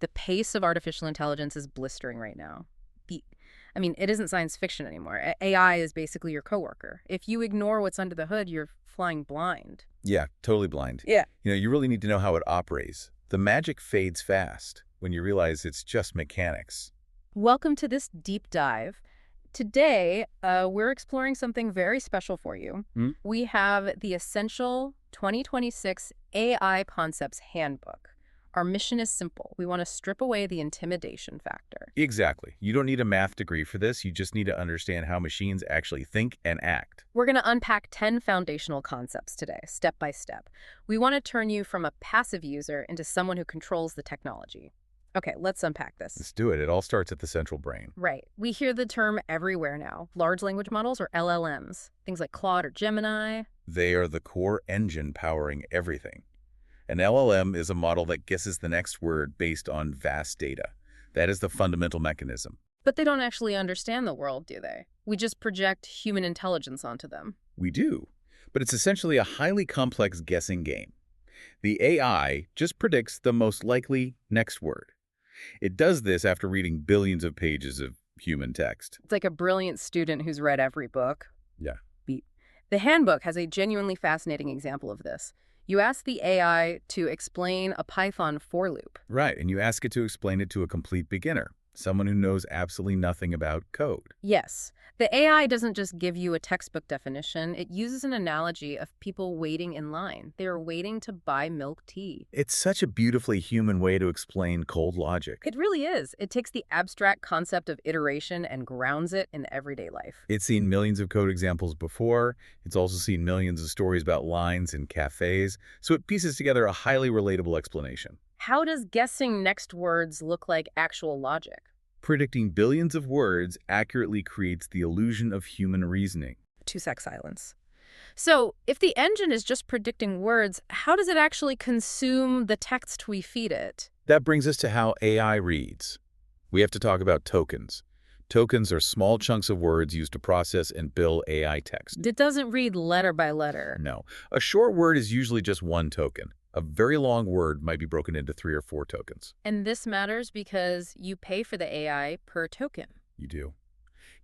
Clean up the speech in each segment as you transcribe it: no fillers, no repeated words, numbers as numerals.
The pace of artificial intelligence is blistering right now. It isn't science fiction anymore. AI is basically your coworker. If you ignore what's under the hood, you're flying blind. Yeah, totally blind. Yeah. You really need to know how it operates. The magic fades fast when you realize it's just mechanics. Welcome to this deep dive. Today, we're exploring something very special for you. We have the Essential 2026 AI Concepts Handbook. Our mission is simple. We want to strip away the intimidation factor. Exactly. You don't need a math degree for this. You just need to understand how machines actually think and act. We're going to unpack 10 foundational concepts today, step by step. We want to turn you from a passive user into someone who controls the technology. Okay, let's unpack this. Let's do it. It all starts at the central brain. Right. We hear the term everywhere now. Large language models, or LLMs. Things like Claude or Gemini. They are the core engine powering everything. An LLM is a model that guesses the next word based on vast data. That is the fundamental mechanism. But they don't actually understand the world, do they? We just project human intelligence onto them. We do, but it's essentially a highly complex guessing game. The AI just predicts the most likely next word. It does this after reading billions of pages of human text. It's like a brilliant student who's read every book. Yeah. The handbook has a genuinely fascinating example of this. You ask the AI to explain a Python for loop. Right, and you ask it to explain it to a complete beginner, someone who knows absolutely nothing about code. Yes. The AI doesn't just give you a textbook definition. It uses an analogy of people waiting in line. They are waiting to buy milk tea. It's such a beautifully human way to explain cold logic. It really is. It takes the abstract concept of iteration and grounds it in everyday life. It's seen millions of code examples before. It's also seen millions of stories about lines in cafes, so it pieces together a highly relatable explanation. How does guessing next words look like actual logic? Predicting billions of words accurately creates the illusion of human reasoning. 2-sec silence. So, if the engine is just predicting words, how does it actually consume the text we feed it? That brings us to how AI reads. We have to talk about tokens. Tokens are small chunks of words used to process and bill AI text. It doesn't read letter by letter. No. A short word is usually just one token. A very long word might be broken into 3 or 4 tokens. And this matters because you pay for the AI per token. You do.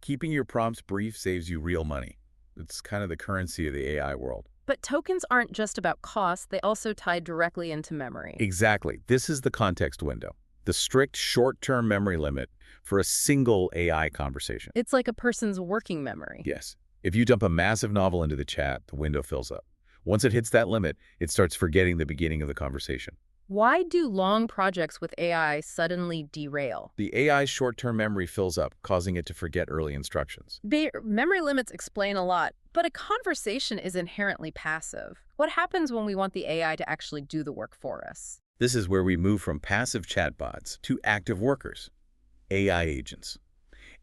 Keeping your prompts brief saves you real money. It's kind of the currency of the AI world. But tokens aren't just about cost, they also tie directly into memory. Exactly. This is the context window, the strict short-term memory limit for a single AI conversation. It's like a person's working memory. Yes. If you dump a massive novel into the chat, the window fills up. Once it hits that limit, it starts forgetting the beginning of the conversation. Why do long projects with AI suddenly derail? The AI's short-term memory fills up, causing it to forget early instructions. Memory limits explain a lot, but a conversation is inherently passive. What happens when we want the AI to actually do the work for us? This is where we move from passive chatbots to active workers, AI agents.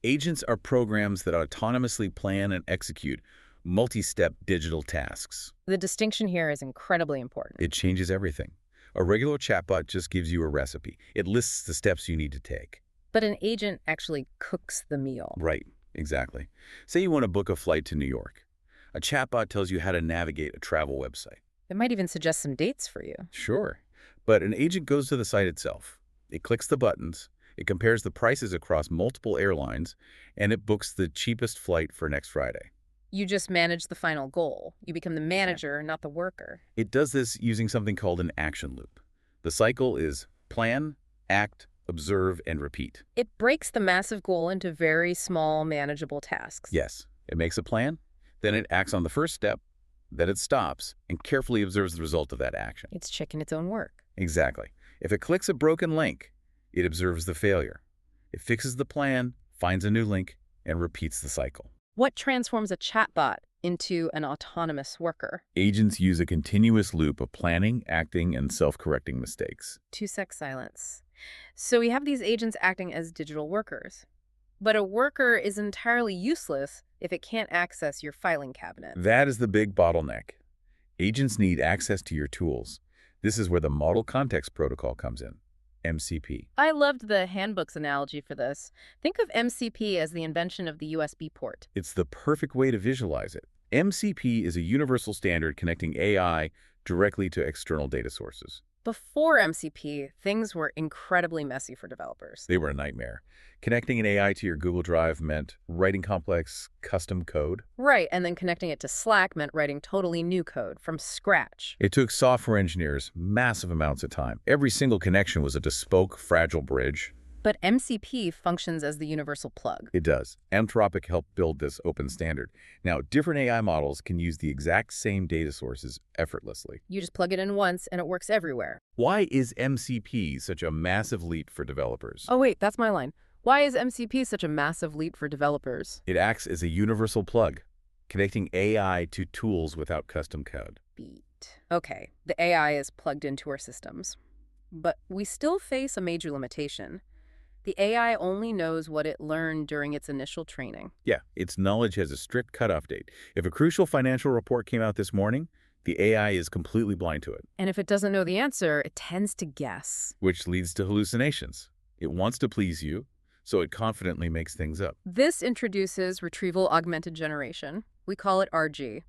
Agents are programs that autonomously plan and execute multi-step digital tasks. The distinction here is incredibly important. It changes everything. A regular chatbot just gives you a recipe. It lists the steps you need to take. But an agent actually cooks the meal. Right, exactly. Say you want to book a flight to New York. A chatbot tells you how to navigate a travel website. It might even suggest some dates for you. Sure, but an agent goes to the site itself. It clicks the buttons, it compares the prices across multiple airlines, and it books the cheapest flight for next Friday. You just manage the final goal. You become the manager, not the worker. It does this using something called an action loop. The cycle is plan, act, observe, and repeat. It breaks the massive goal into very small, manageable tasks. Yes, it makes a plan, then it acts on the first step, then it stops and carefully observes the result of that action. It's checking its own work. Exactly. If it clicks a broken link, it observes the failure. It fixes the plan, finds a new link, and repeats the cycle. What transforms a chatbot into an autonomous worker? Agents use a continuous loop of planning, acting, and self-correcting mistakes. 2-sec silence. So we have these agents acting as digital workers. But a worker is entirely useless if it can't access your filing cabinet. That is the big bottleneck. Agents need access to your tools. This is where the Model Context Protocol comes in. MCP. I loved the handbook's analogy for this. Think of MCP as the invention of the USB port. It's the perfect way to visualize it. MCP is a universal standard connecting AI directly to external data sources. Before MCP, things were incredibly messy for developers. They were a nightmare. Connecting an AI to your Google Drive meant writing complex custom code. Right, and then connecting it to Slack meant writing totally new code from scratch. It took software engineers massive amounts of time. Every single connection was a bespoke, fragile bridge. But MCP functions as the universal plug. It does. Anthropic helped build this open standard. Now, different AI models can use the exact same data sources effortlessly. You just plug it in once and it works everywhere. Why is MCP such a massive leap for developers? Oh wait, that's my line. Why is MCP such a massive leap for developers? It acts as a universal plug, connecting AI to tools without custom code. Beat. Okay, the AI is plugged into our systems. But we still face a major limitation. The AI only knows what it learned during its initial training. Yeah, its knowledge has a strict cutoff date. If a crucial financial report came out this morning, the AI is completely blind to it. And if it doesn't know the answer, it tends to guess. Which leads to hallucinations. It wants to please you, so it confidently makes things up. This introduces Retrieval Augmented Generation. We call it RG.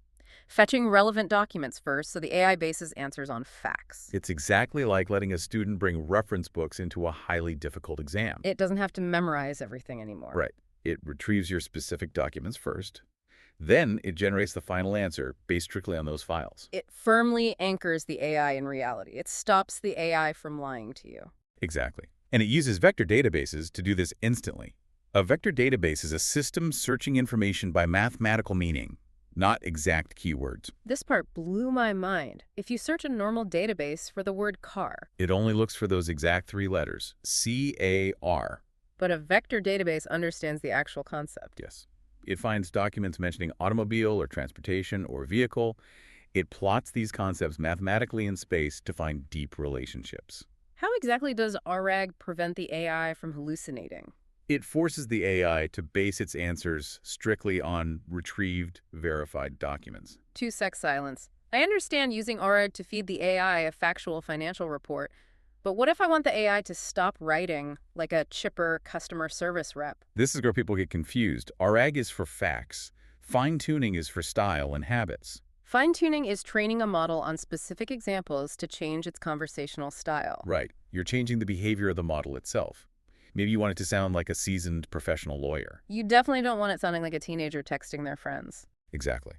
Fetching relevant documents first, so the AI bases answers on facts. It's exactly like letting a student bring reference books into a highly difficult exam. It doesn't have to memorize everything anymore. Right. It retrieves your specific documents first. Then it generates the final answer based strictly on those files. It firmly anchors the AI in reality. It stops the AI from lying to you. Exactly. And it uses vector databases to do this instantly. A vector database is a system searching information by mathematical meaning, not exact keywords. This part blew my mind. If you search a normal database for the word car, It only looks for those exact three letters, C-A-R. but a vector database understands the actual concept. Yes. It finds documents mentioning automobile or transportation or vehicle. It plots these concepts mathematically in space to find deep relationships. How exactly does RAG prevent the AI from hallucinating? It forces the AI to base its answers strictly on retrieved, verified documents. 2 sec silence. I understand using RAG to feed the AI a factual financial report, but what if I want the AI to stop writing like a chipper customer service rep? This is where people get confused. RAG is for facts. Fine-tuning is for style and habits. Fine-tuning is training a model on specific examples to change its conversational style. Right. You're changing the behavior of the model itself. Maybe you want it to sound like a seasoned professional lawyer. You definitely don't want it sounding like a teenager texting their friends. Exactly.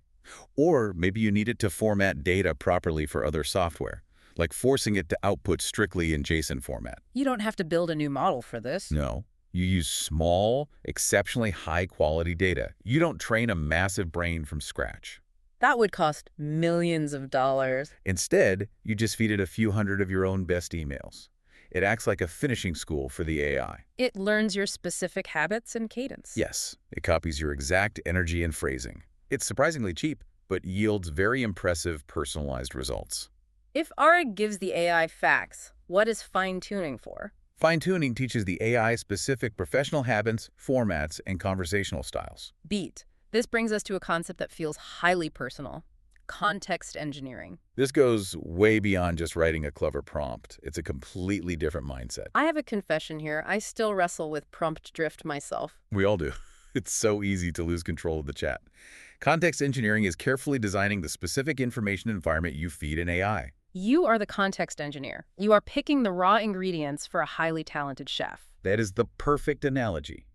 Or maybe you need it to format data properly for other software, like forcing it to output strictly in JSON format. You don't have to build a new model for this. No. You use small, exceptionally high-quality data. You don't train a massive brain from scratch. That would cost millions of dollars. Instead, you just feed it a few hundred of your own best emails. It acts like a finishing school for the AI. It learns your specific habits and cadence. Yes, it copies your exact energy and phrasing. It's surprisingly cheap, but yields very impressive personalized results. If RAG gives the AI facts, what is fine-tuning for? Fine-tuning teaches the AI specific professional habits, formats, and conversational styles. Beat. This brings us to a concept that feels highly personal. Context engineering. This goes way beyond just writing a clever prompt. It's a completely different mindset. I have a confession here. I still wrestle with prompt drift myself. We all do. It's so easy to lose control of the chat. Context engineering is carefully designing the specific information environment you feed an AI. You are the context engineer. You are picking the raw ingredients for a highly talented chef. That is the perfect analogy.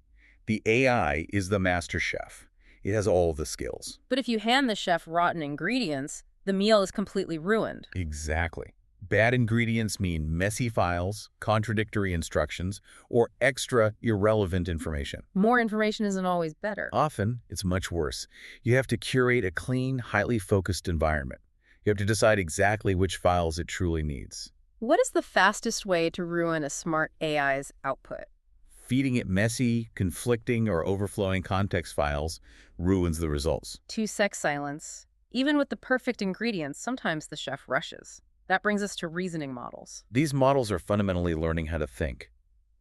The AI is the master chef. It has all the skills. But if you hand the chef rotten ingredients, the meal is completely ruined. Exactly. Bad ingredients mean messy files, contradictory instructions, or extra irrelevant information. More information isn't always better. Often, it's much worse. You have to curate a clean, highly focused environment. You have to decide exactly which files it truly needs. What is the fastest way to ruin a smart AI's output? Feeding it messy, conflicting, or overflowing context files ruins the results. 2 sec silence. Even with the perfect ingredients, sometimes the chef rushes. That brings us to reasoning models. These models are fundamentally learning how to think.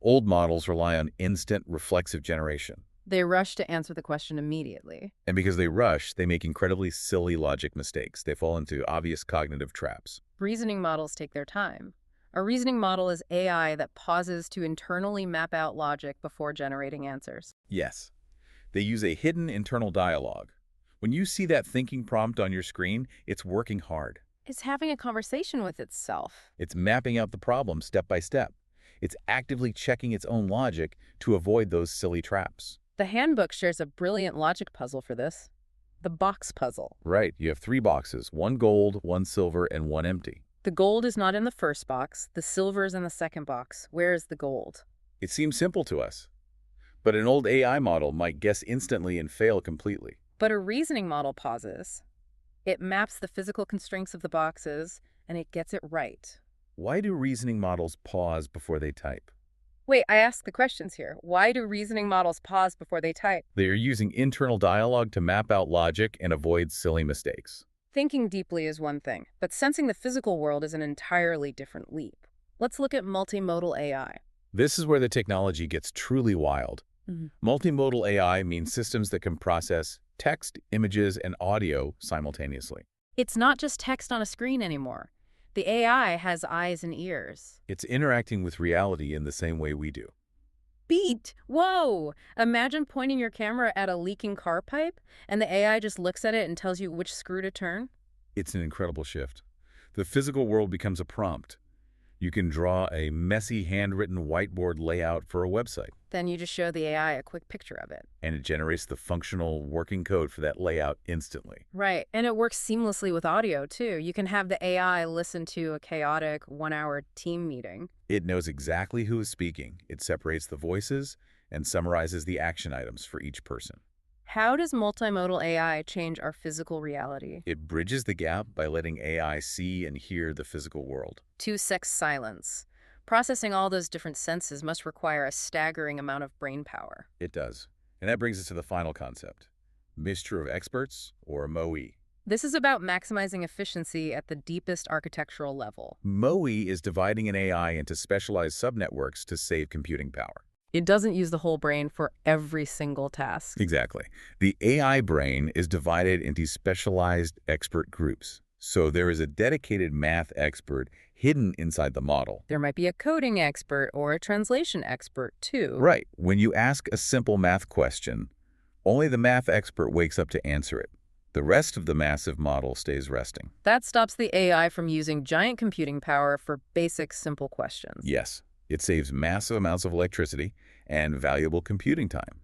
Old models rely on instant, reflexive generation. They rush to answer the question immediately. And because they rush, they make incredibly silly logic mistakes. They fall into obvious cognitive traps. Reasoning models take their time. A reasoning model is AI that pauses to internally map out logic before generating answers. Yes. They use a hidden internal dialogue. When you see that thinking prompt on your screen, it's working hard. It's having a conversation with itself. It's mapping out the problem step by step. It's actively checking its own logic to avoid those silly traps. The handbook shares a brilliant logic puzzle for this. The box puzzle. Right, you have 3 boxes, 1 gold, 1 silver, and 1 empty. The gold is not in the first box. The silver is in the second box. Where is the gold? It seems simple to us, but an old AI model might guess instantly and fail completely. But a reasoning model pauses. It maps the physical constraints of the boxes, and it gets it right. Why do reasoning models pause before they type? Wait, I asked the questions here. Why do reasoning models pause before they type? They are using internal dialogue to map out logic and avoid silly mistakes. Thinking deeply is one thing, but sensing the physical world is an entirely different leap. Let's look at multimodal AI. This is where the technology gets truly wild. Multimodal AI means systems that can process text, images, and audio simultaneously. It's not just text on a screen anymore. The AI has eyes and ears. It's interacting with reality in the same way we do. Beat! Whoa! Imagine pointing your camera at a leaking car pipe, and the AI just looks at it and tells you which screw to turn. It's an incredible shift. The physical world becomes a prompt. You can draw a messy handwritten whiteboard layout for a website, Then you just show the AI a quick picture of it. and it generates the functional working code for that layout instantly. Right, and it works seamlessly with audio, too. You can have the AI listen to a chaotic one-hour team meeting. It knows exactly who is speaking. It separates the voices and summarizes the action items for each person. How does multimodal AI change our physical reality? It bridges the gap by letting AI see and hear the physical world. 2-6 silence. Processing all those different senses must require a staggering amount of brain power. It does. And that brings us to the final concept, mixture of experts, or MoE. This is about maximizing efficiency at the deepest architectural level. MoE is dividing an AI into specialized subnetworks to save computing power. It doesn't use the whole brain for every single task. Exactly. The AI brain is divided into specialized expert groups. So there is a dedicated math expert hidden inside the model. There might be a coding expert or a translation expert, too. Right. When you ask a simple math question, only the math expert wakes up to answer it. The rest of the massive model stays resting. That stops the AI from using giant computing power for basic, simple questions. Yes, it saves massive amounts of electricity and valuable computing time.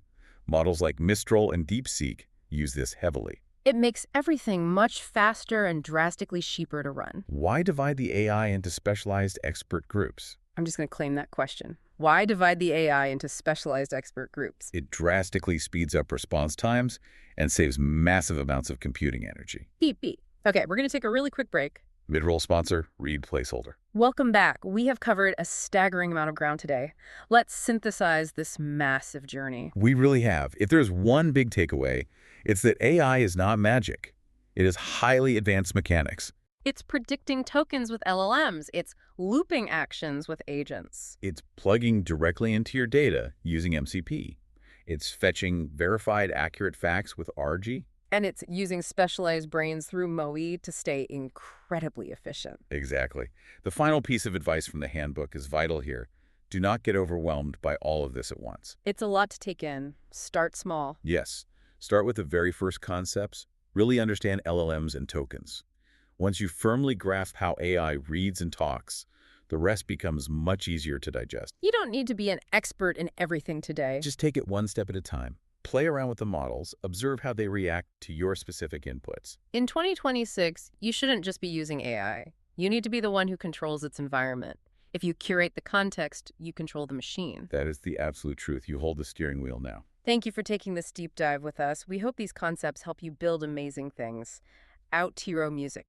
Models like Mistral and DeepSeek use this heavily. It makes everything much faster and drastically cheaper to run. Why divide the AI into specialized expert groups? I'm just going to claim that question. Why divide the AI into specialized expert groups? It drastically speeds up response times and saves massive amounts of computing energy. Beep, beep. Okay, we're going to take a really quick break. Mid-roll sponsor, read placeholder. Welcome back. We have covered a staggering amount of ground today. Let's synthesize this massive journey. We really have. If there's one big takeaway, it's that AI is not magic. It is highly advanced mechanics. It's predicting tokens with LLMs. It's looping actions with agents. It's plugging directly into your data using MCP. It's fetching verified accurate facts with RG. And it's using specialized brains through MoE to stay incredibly efficient. Exactly. The final piece of advice from the handbook is vital here. Do not get overwhelmed by all of this at once. It's a lot to take in. Start small. Yes. Start with the very first concepts. Really understand LLMs and tokens. Once you firmly grasp how AI reads and talks, the rest becomes much easier to digest. You don't need to be an expert in everything today. Just take it one step at a time. Play around with the models, observe how they react to your specific inputs. In 2026, you shouldn't just be using AI. You need to be the one who controls its environment. If you curate the context, you control the machine. That is the absolute truth. You hold the steering wheel now. Thank you for taking this deep dive with us. We hope these concepts help you build amazing things. Out Tiro Music.